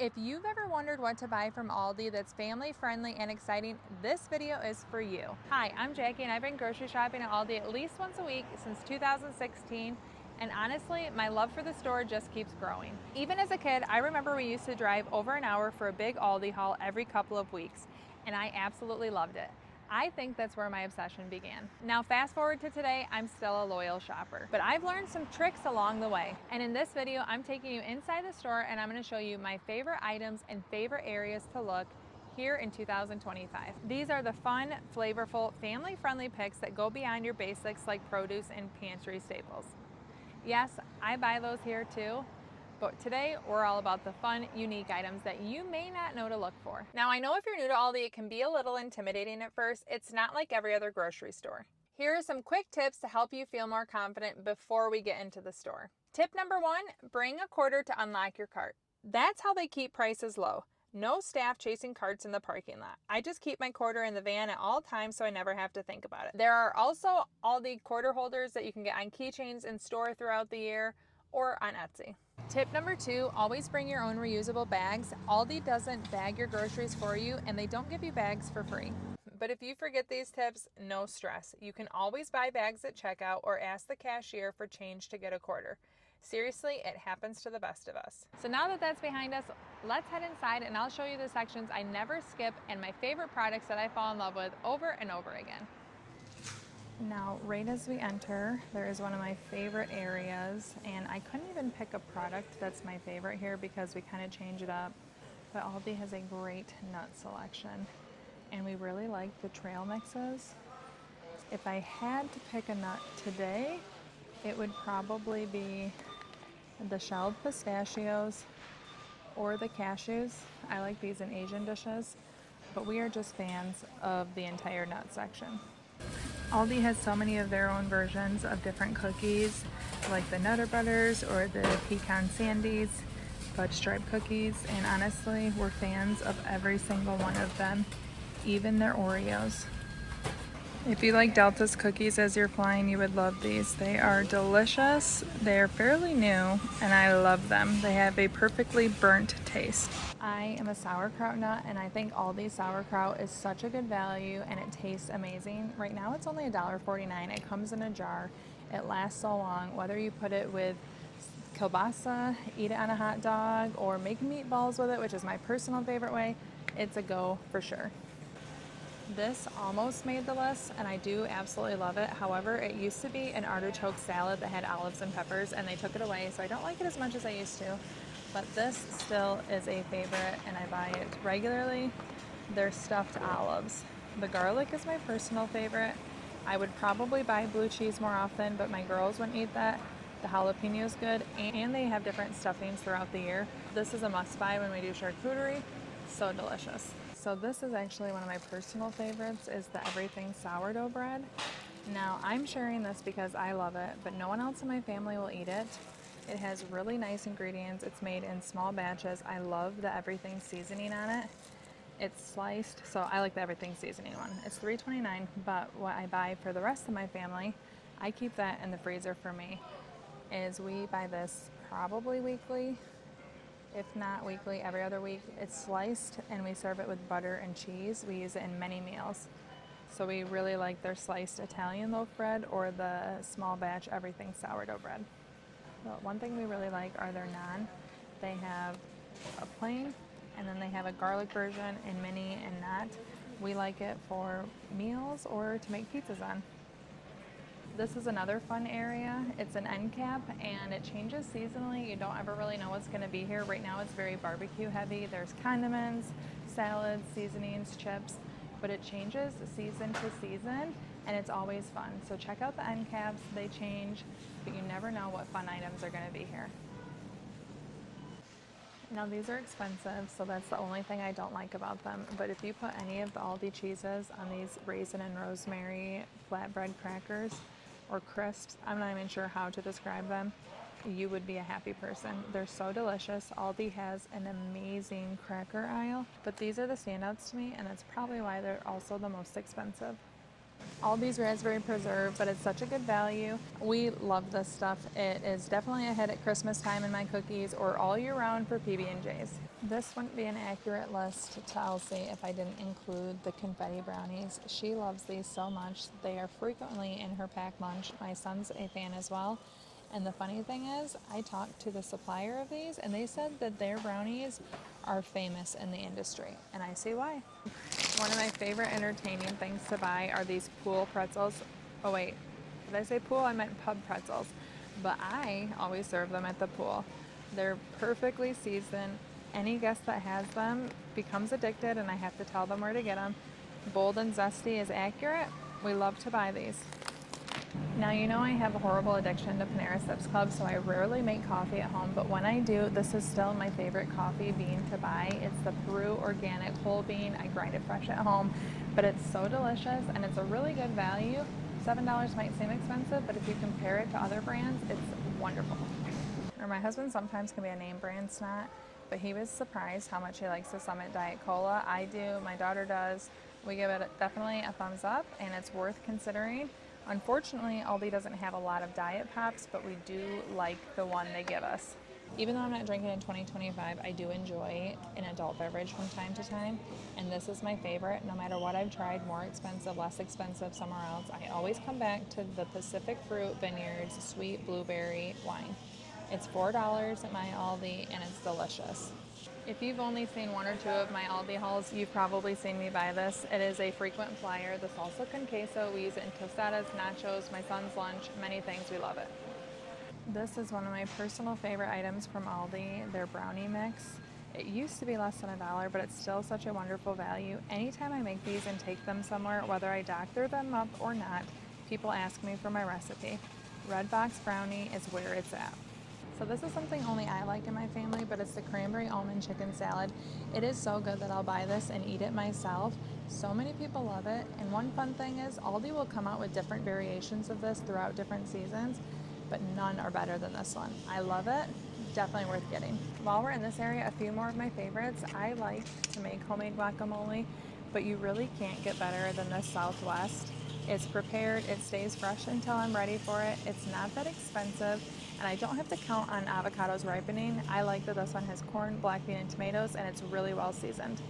If you've ever wondered what to buy from Aldi that's family friendly and exciting, this video is for you. Hi, I'm Jackie and I've been grocery shopping at Aldi at least once a week since 2016. And honestly, my love for the store just keeps growing. Even as a kid, I remember we used to drive over an hour for a big Aldi haul every couple of weeks, and I absolutely loved it. I think that's where my obsession began. Now fast forward to today, I'm still a loyal shopper, but I've learned some tricks along the way. And in this video, I'm taking you inside the store and I'm gonna show you my favorite items and favorite areas to look here in 2025. These are the fun, flavorful, family-friendly picks that go beyond your basics like produce and pantry staples. Yes, I buy those here too, but today we're all about the fun, unique items that you may not know to look for. Now I know if you're new to Aldi, it can be a little intimidating at first. It's not like every other grocery store. Here are some quick tips to help you feel more confident before we get into the store. Tip number 1, bring a quarter to unlock your cart. That's how they keep prices low. No staff chasing carts in the parking lot. I just keep my quarter in the van at all times so I never have to think about it. There are also Aldi quarter holders that you can get on keychains in store throughout the year or on Etsy. Tip number 2, always bring your own reusable bags. Aldi doesn't bag your groceries for you and they don't give you bags for free. But if you forget these tips, no stress. You can always buy bags at checkout or ask the cashier for change to get a quarter. Seriously, it happens to the best of us. So now that that's behind us, let's head inside and I'll show you the sections I never skip and my favorite products that I fall in love with over and over again. Now, right as we enter, there is one of my favorite areas, and I couldn't even pick a product that's my favorite here because we kind of change it up, but Aldi has a great nut selection, and we really like the trail mixes. If I had to pick a nut today, it would probably be the shelled pistachios or the cashews. I like these in Asian dishes, but we are just fans of the entire nut section. Aldi has so many of their own versions of different cookies, like the Nutter Butters or the Pecan Sandies, fudge stripe cookies, and honestly, we're fans of every single one of them, even their Oreos. If you like Delta's cookies as you're flying, you would love these. They are delicious, they're fairly new, and I love them. They have a perfectly burnt taste. I am a sauerkraut nut, and I think Aldi sauerkraut is such a good value, and it tastes amazing. Right now it's only $1.49. It comes in a jar. It lasts so long, whether you put it with kielbasa, eat it on a hot dog, or make meatballs with it, which is my personal favorite way, it's a go for sure. This almost made the list, and I do absolutely love it. However, it used to be an artichoke salad that had olives and peppers, and they took it away, so I don't like it as much as I used to. But this still is a favorite, and I buy it regularly. They're stuffed olives. The garlic is my personal favorite. I would probably buy blue cheese more often, but my girls wouldn't eat that. The jalapeno is good, and they have different stuffings throughout the year. This is a must-buy when we do charcuterie. So delicious. So this is actually one of my personal favorites, is the everything sourdough bread. Now I'm sharing this because I love it, but no one else in my family will eat it. It has really nice ingredients. It's made in small batches. I love the everything seasoning on it. It's sliced, so I like the everything seasoning one. It's $3.29, but what I buy for the rest of my family, I keep that in the freezer for me, is we buy this probably weekly. If not weekly, every other week. It's sliced and we serve it with butter and cheese. We use it in many meals. So we really like their sliced Italian loaf bread or the small batch everything sourdough bread. But one thing we really like are their naan. They have a plain and then they have a garlic version in mini and not. We like it for meals or to make pizzas on. This is another fun area. It's an end cap and it changes seasonally. You don't ever really know what's going to be here. Right now it's very barbecue heavy. There's condiments, salads, seasonings, chips, but it changes season to season and it's always fun. So check out the end caps. They change, but you never know what fun items are going to be here. Now these are expensive, so that's the only thing I don't like about them. But if you put any of the Aldi cheeses on these raisin and rosemary flatbread crackers or crisps, I'm not even sure how to describe them, you would be a happy person. They're so delicious. Aldi has an amazing cracker aisle, but these are the standouts to me, and that's probably why they're also the most expensive. Aldi's raspberry preserve, but it's such a good value. We love this stuff. It is definitely a hit at Christmas time in my cookies or all year round for PB&Js. This wouldn't be an accurate list to Elsie if I didn't include the confetti brownies. She loves these so much. They are frequently in her packed lunch. My son's a fan as well. And the funny thing is, I talked to the supplier of these and they said that their brownies are famous in the industry. And I see why. One of my favorite entertaining things to buy are these pool pretzels. Oh wait, did I say pool? I meant pub pretzels. But I always serve them at the pool. They're perfectly seasoned. Any guest that has them becomes addicted and I have to tell them where to get them. Bold and zesty is accurate. We love to buy these. Now, you know I have a horrible addiction to Panera Sips Club, so I rarely make coffee at home, but when I do, this is still my favorite coffee bean to buy. It's the Peru Organic Whole Bean. I grind it fresh at home, but it's so delicious and it's a really good value. $7 might seem expensive, but if you compare it to other brands, it's wonderful. Or my husband sometimes can be a name brand snot, but he was surprised how much he likes the Summit Diet Cola. I do, my daughter does. We give it definitely a thumbs up and it's worth considering. Unfortunately, Aldi doesn't have a lot of diet pops, but we do like the one they give us. Even though I'm not drinking in 2025, I do enjoy an adult beverage from time to time, and this is my favorite. No matter what I've tried, more expensive, less expensive, somewhere else, I always come back to the Pacific Fruit Vineyards Sweet Blueberry Wine. It's $4 at my Aldi, and it's delicious. If you've only seen one or two of my Aldi hauls, you've probably seen me buy this. It is a frequent flyer, the salsa con queso. We use it in tostadas, nachos, my son's lunch, many things. We love it. This is one of my personal favorite items from Aldi, their brownie mix. It used to be less than $1, but it's still such a wonderful value. Anytime I make these and take them somewhere, whether I doctor them up or not, people ask me for my recipe. Red Box Brownie is where it's at. So this is something only I like in my family, but it's the cranberry almond chicken salad. It is so good that I'll buy this and eat it myself. So many people love it. And one fun thing is Aldi will come out with different variations of this throughout different seasons, but none are better than this one. I love it. Definitely worth getting. While we're in this area, a few more of my favorites. I like to make homemade guacamole, but you really can't get better than the Southwest. It's prepared, it stays fresh until I'm ready for it. It's not that expensive, and I don't have to count on avocados ripening. I like that this one has corn, black bean, and tomatoes, and it's really well seasoned.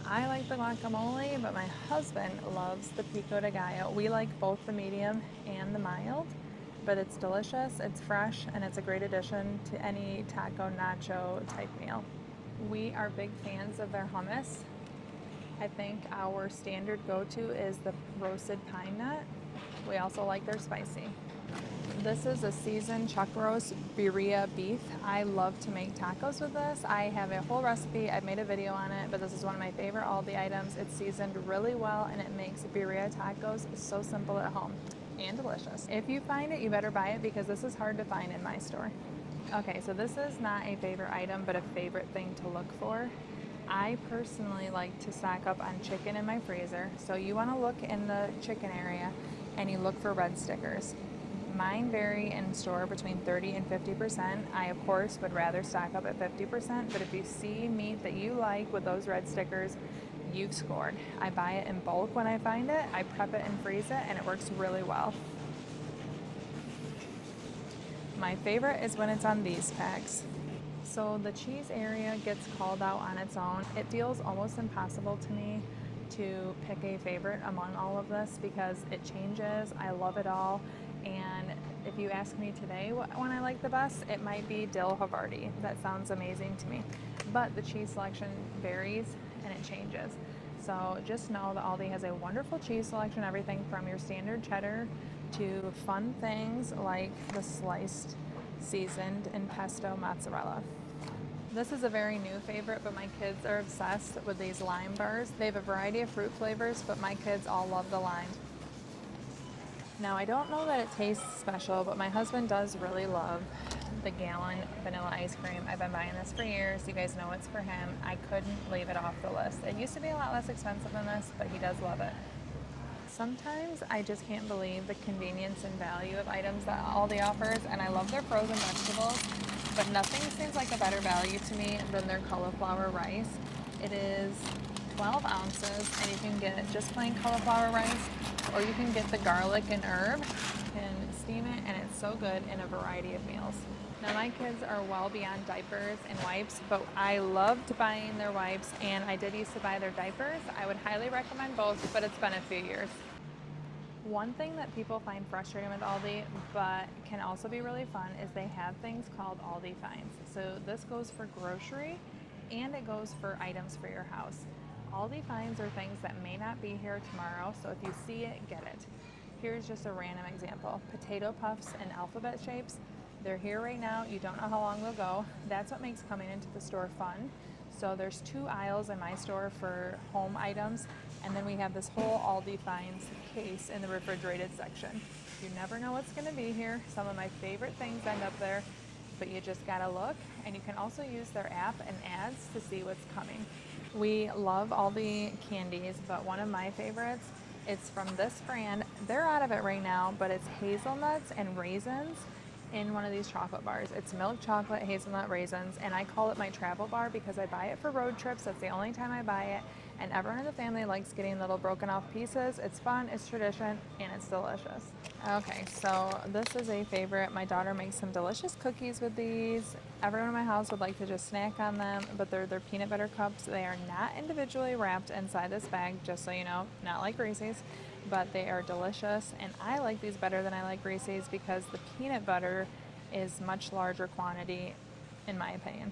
I like the guacamole, but my husband loves the pico de gallo. We like both the medium and the mild, but it's delicious, it's fresh, and it's a great addition to any taco nacho type meal. We are big fans of their hummus. I think our standard go-to is the roasted pine nut. We also like their spicy. This is a seasoned chuck roast birria beef. I love to make tacos with this. I have a whole recipe. I've made a video on it, but this is one of my favorite Aldi items. It's seasoned really well and it makes birria tacos so simple at home and delicious. If you find it, you better buy it because this is hard to find in my store. Okay, so this is not a favorite item, but a favorite thing to look for. I personally like to stock up on chicken in my freezer. So you want to look in the chicken area and you look for red stickers. Mine vary in store between 30 and 50%. I, of course, would rather stock up at 50%, but if you see meat that you like with those red stickers, you've scored. I buy it in bulk when I find it. I prep it and freeze it, and it works really well. My favorite is when it's on these packs. So the cheese area gets called out on its own. It feels almost impossible to me to pick a favorite among all of this because it changes. I love it all. And if you ask me today what one I like the best, it might be dill Havarti. That sounds amazing to me. But the cheese selection varies and it changes. So just know that Aldi has a wonderful cheese selection, everything from your standard cheddar to fun things like the sliced, seasoned, and pesto mozzarella. This is a very new favorite, but my kids are obsessed with these lime bars. They have a variety of fruit flavors, but my kids all love the lime. Now, I don't know that it tastes special, but my husband does really love the gallon vanilla ice cream. I've been buying this for years. You guys know it's for him. I couldn't leave it off the list. It used to be a lot less expensive than this, but he does love it. Sometimes I just can't believe the convenience and value of items that Aldi offers, and I love their frozen vegetables, but nothing seems like a better value to me than their cauliflower rice. It is 12 ounces, and you can get just plain cauliflower rice, or you can get the garlic and herb. You can steam it, and it's so good in a variety of meals. Now my kids are well beyond diapers and wipes, but I loved buying their wipes, and I did used to buy their diapers. I would highly recommend both, but it's been a few years. One thing that people find frustrating with Aldi, but can also be really fun, is they have things called Aldi Finds. So this goes for grocery and it goes for items for your house. Aldi Finds are things that may not be here tomorrow, so if you see it, get it. Here's just a random example. Potato puffs in alphabet shapes. They're here right now. You don't know how long they'll go. That's what makes coming into the store fun. So there's 2 aisles in my store for home items, and then we have this whole Aldi Finds case in the refrigerated section. You never know what's going to be here. Some of my favorite things end up there, but you just gotta look, and you can also use their app and ads to see what's coming. We love Aldi candies, but one of my favorites, it's from this brand. They're out of it right now, but it's hazelnuts and raisins in one of these chocolate bars. It's milk chocolate, hazelnut, raisins, and I call it my travel bar because I buy it for road trips. That's the only time I buy it, and everyone in the family likes getting little broken off pieces. It's fun, it's tradition, and it's delicious. Okay, so this is a favorite. My daughter makes some delicious cookies with these. Everyone in my house would like to just snack on them, but they're peanut butter cups. They are not individually wrapped inside this bag, just so you know, not like Reese's, but they are delicious, and I like these better than I like Reese's because the peanut butter is much larger quantity, in my opinion.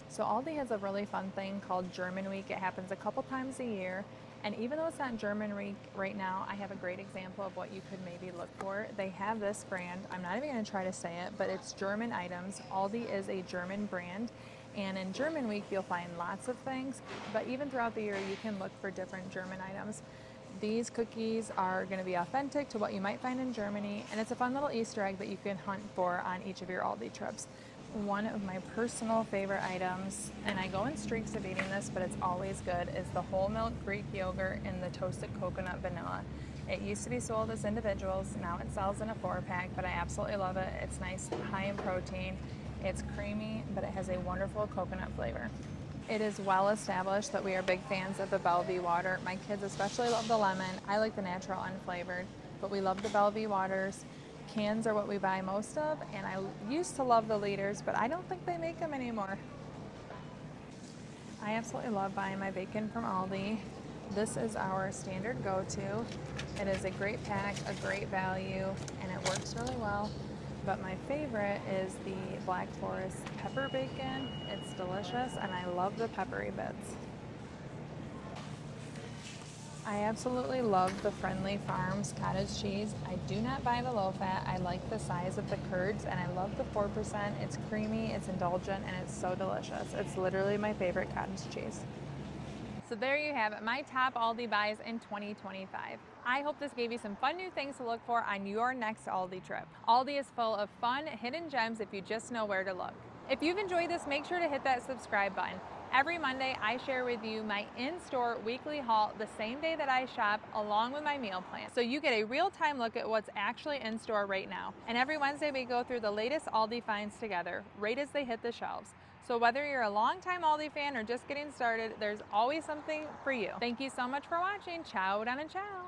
So Aldi has a really fun thing called German Week. It happens a couple times a year, and even though it's not German Week right now, I have a great example of what you could maybe look for. They have this brand. I'm not even going to try to say it, but it's German items. Aldi is a German brand, and in German Week you'll find lots of things, but even throughout the year you can look for different German items. These cookies are going to be authentic to what you might find in Germany, and it's a fun little Easter egg that you can hunt for on each of your Aldi trips. One of my personal favorite items, and I go in streaks of eating this, but it's always good, is the whole milk Greek yogurt in the toasted coconut vanilla. It used to be sold as individuals, now it sells in a 4-pack, but I absolutely love it. It's nice, high in protein, it's creamy, but it has a wonderful coconut flavor. It is well established that we are big fans of the Bellevue water. My kids especially love the lemon. I like the natural unflavored, but we love the Bellevue waters. Cans are what we buy most of, and I used to love the liters, but I don't think they make them anymore. I absolutely love buying my bacon from Aldi. This is our standard go-to. It is a great pack, a great value, and it works really well. But my favorite is the Black Forest pepper bacon. It's delicious, and I love the peppery bits. I absolutely love the Friendly Farms cottage cheese. I do not buy the low fat. I like the size of the curds, and I love the 4%. It's creamy, it's indulgent, and it's so delicious. It's literally my favorite cottage cheese. So there you have it, my top Aldi buys in 2025. I hope this gave you some fun new things to look for on your next Aldi trip. Aldi is full of fun, hidden gems if you just know where to look. If you've enjoyed this, make sure to hit that subscribe button. Every Monday, I share with you my in-store weekly haul the same day that I shop, along with my meal plan. So you get a real-time look at what's actually in store right now. And every Wednesday, we go through the latest Aldi finds together, right as they hit the shelves. So whether you're a longtime Aldi fan or just getting started, there's always something for you. Thank you so much for watching. Ciao, down and ciao.